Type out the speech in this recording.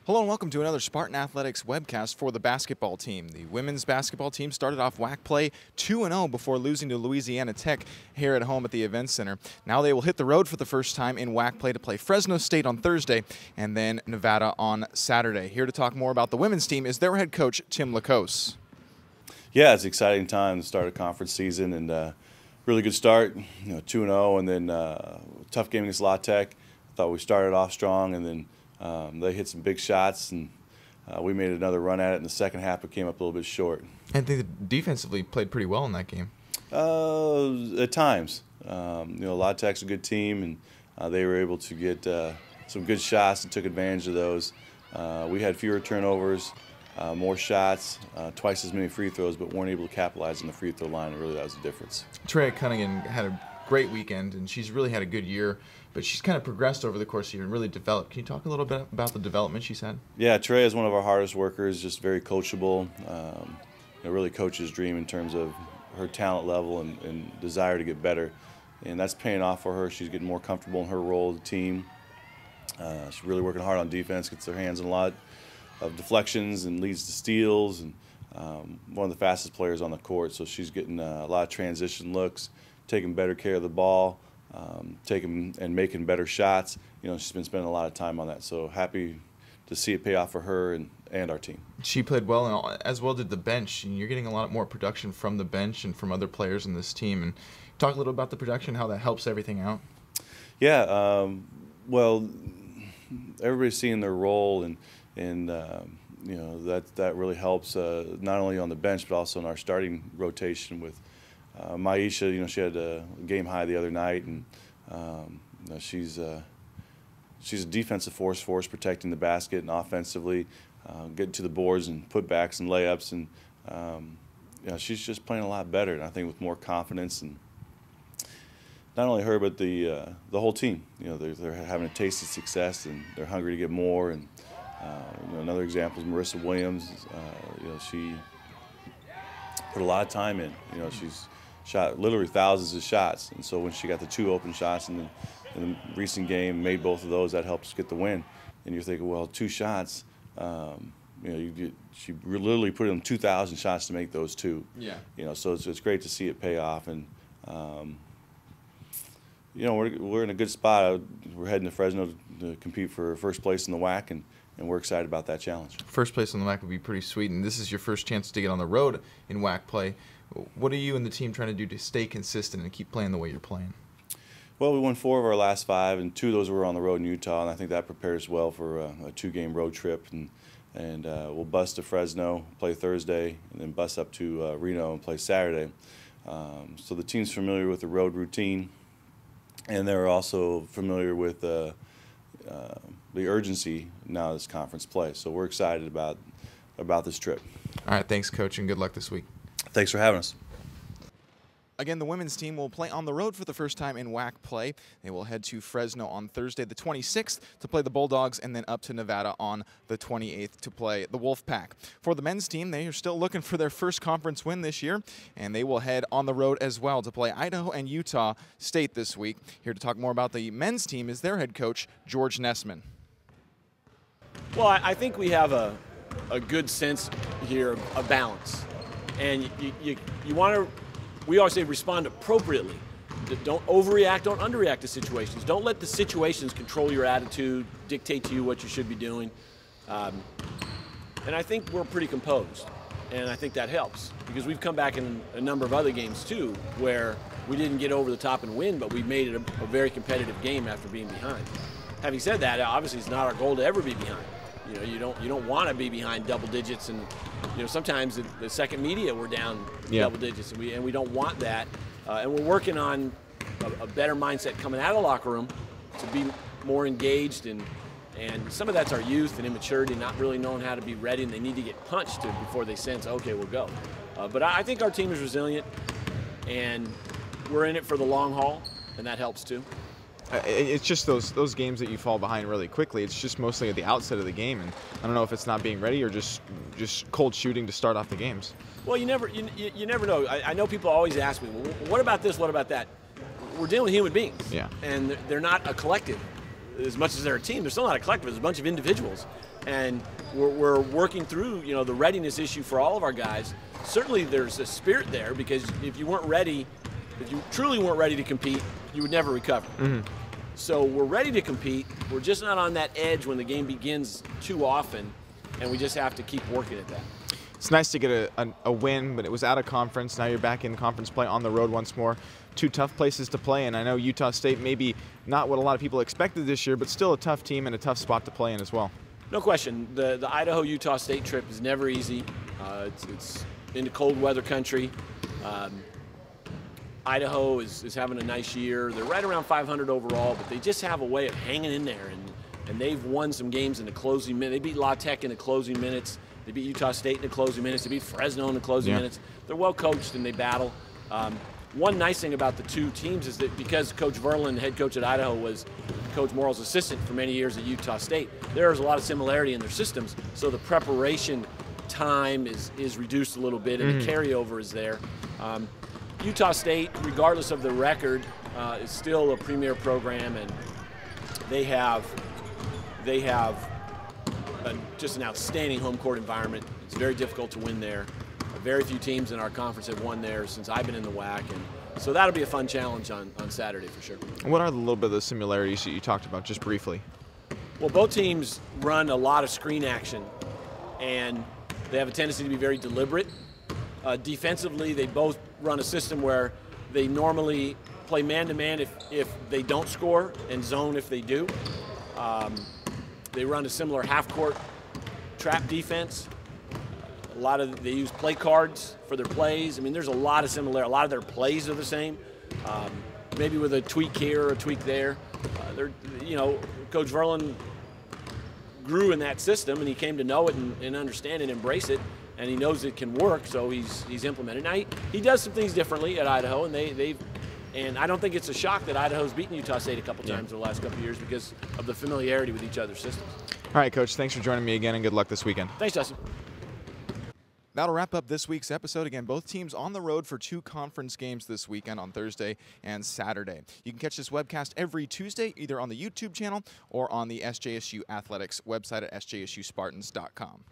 Hello and welcome to another Spartan Athletics webcast for the basketball team. The women's basketball team started off WAC play 2-0 before losing to Louisiana Tech here at home at the Event Center. Now they will hit the road for the first time in WAC play to play Fresno State on Thursday and then Nevada on Saturday. Here to talk more about the women's team is their head coach, Tim La Kose. Yeah, it's an exciting time to start a conference season, and really good start, 2-0, and then tough game against La Tech. Thought we started off strong, and then they hit some big shots, and we made another run at it in the second half, but came up a little bit short. And they defensively played pretty well in that game. At times. La Tech's a good team, and they were able to get some good shots and took advantage of those. We had fewer turnovers, more shots, twice as many free throws, but weren't able to capitalize on the free throw line, and really that was the difference. Trey Cunningham had a great weekend, and she's really had a good year, but she's kind of progressed over the course of the year and really developed. Can you talk a little bit about the development she's had? Yeah, Trey is one of our hardest workers, just very coachable, really coach's dream in terms of her talent level and desire to get better, and that's paying off for her. She's getting more comfortable in her role as a team. She's really working hard on defense, gets her hands in a lot of deflections and leads to steals, and one of the fastest players on the court, so she's getting a lot of transition looks, taking better care of the ball, taking and making better shots. She's been spending a lot of time on that, so happy to see it pay off for her and our team. She played well, and as well did the bench. And you're getting a lot more production from the bench and from other players in this team. And talk a little about the production, how that helps everything out. Yeah, well, everybody's seeing their role, and that really helps not only on the bench but also in our starting rotation with Maisha. She had a game high the other night, and she's a defensive force for us, protecting the basket and offensively, getting to the boards and putbacks and layups, and she's just playing a lot better, and I think with more confidence. And not only her, but the whole team. They're having a taste of success, and they're hungry to get more. And another example is Marissa Williams. She put a lot of time in. She's shot literally thousands of shots, and so when she got the 2 open shots in the recent game, made both of those, that helped us get the win. And you're thinking, well, 2 shots, she literally put in 2,000 shots to make those 2. Yeah. So it's great to see it pay off, and we're in a good spot. We're heading to Fresno to compete for first place in the WAC, and we're excited about that challenge. First place on the WAC would be pretty sweet, and this is your first chance to get on the road in WAC play. What are you and the team trying to do to stay consistent and keep playing the way you're playing? Well, we won 4 of our last 5, and 2 of those were on the road in Utah, and I think that prepares well for a 2-game road trip. And we'll bus to Fresno, play Thursday, and then bus up to Reno and play Saturday. So the team's familiar with the road routine, and they're also familiar with the urgency now this conference play. So we're excited about this trip. All right, thanks, Coach, and good luck this week. Thanks for having us. Again, the women's team will play on the road for the first time in WAC play. They will head to Fresno on Thursday the 26th to play the Bulldogs, and then up to Nevada on the 28th to play the Wolfpack. For the men's team, they are still looking for their first conference win this year, and they will head on the road as well to play Idaho and Utah State this week. Here to talk more about the men's team is their head coach, George Nessman. Well, I think we have a good sense here of balance. And you want to, we always say, respond appropriately. Don't overreact, don't underreact to situations. Don't let the situations control your attitude, dictate to you what you should be doing. And I think we're pretty composed, and I think that helps, because we've come back in a number of other games too where we didn't get over the top and win, but we made it a very competitive game after being behind. Having said that, obviously it's not our goal to ever be behind. You don't want to be behind double digits, and sometimes the second media we're down double digits, and we don't want that. And we're working on a better mindset coming out of the locker room to be more engaged, and some of that's our youth and immaturity, not really knowing how to be ready, and they need to get punched before they sense, okay, we'll go. But I think our team is resilient, and we're in it for the long haul, and that helps too. It's just those games that you fall behind really quickly. It's just mostly at the outset of the game, and I don't know if it's not being ready or just cold shooting to start off the games. Well, you never know. I know people always ask me, well, what about this? What about that? We're dealing with human beings, and they're not a collective. As much as they're a team, they're still not a collective. There's a bunch of individuals, and we're working through, you know, the readiness issue for all of our guys. Certainly there's a spirit there, because if you weren't ready, if you truly weren't ready to compete, you would never recover. So we're ready to compete. We're just not on that edge when the game begins too often, and we just have to keep working at that. It's nice to get a win, but it was out of conference. Now you're back in conference play on the road once more. Two tough places to play, and I know Utah State maybe not what a lot of people expected this year, but still a tough team and a tough spot to play in as well. No question. The Idaho-Utah State trip is never easy. It's into cold weather country. Idaho is having a nice year. They're right around 500 overall, but they just have a way of hanging in there, and they've won some games in the closing minutes. They beat La Tech in the closing minutes. They beat Utah State in the closing minutes. They beat Fresno in the closing minutes. They're well coached and they battle. One nice thing about the two teams is that because Coach Verlin, head coach at Idaho, was Coach Morrell's assistant for many years at Utah State, there's a lot of similarity in their systems, so the preparation time is reduced a little bit, and the carryover is there. Utah State, regardless of the record, is still a premier program, and they have just an outstanding home court environment. It's very difficult to win there. Very few teams in our conference have won there since I've been in the WAC, and so that'll be a fun challenge on Saturday for sure. What are the little bit of the similarities that you talked about just briefly? Well, both teams run a lot of screen action, and they have a tendency to be very deliberate. Defensively, they both run a system where they normally play man-to-man if they don't score, and zone if they do. They run a similar half-court trap defense. They use play cards for their plays. I mean, there's a lot of similarity. A lot of their plays are the same, maybe with a tweak here or a tweak there. Coach Verlin grew in that system, and he came to know it and understand and embrace it, and he knows it can work, so he's implemented. Now he does some things differently at Idaho, and I don't think it's a shock that Idaho's beaten Utah State a couple times in the last couple of years because of the familiarity with each other's systems. All right, Coach, thanks for joining me again, and good luck this weekend. Thanks, Justin. That'll wrap up this week's episode. Again, both teams on the road for 2 conference games this weekend on Thursday and Saturday. You can catch this webcast every Tuesday, either on the YouTube channel or on the SJSU Athletics website at sjsuspartans.com.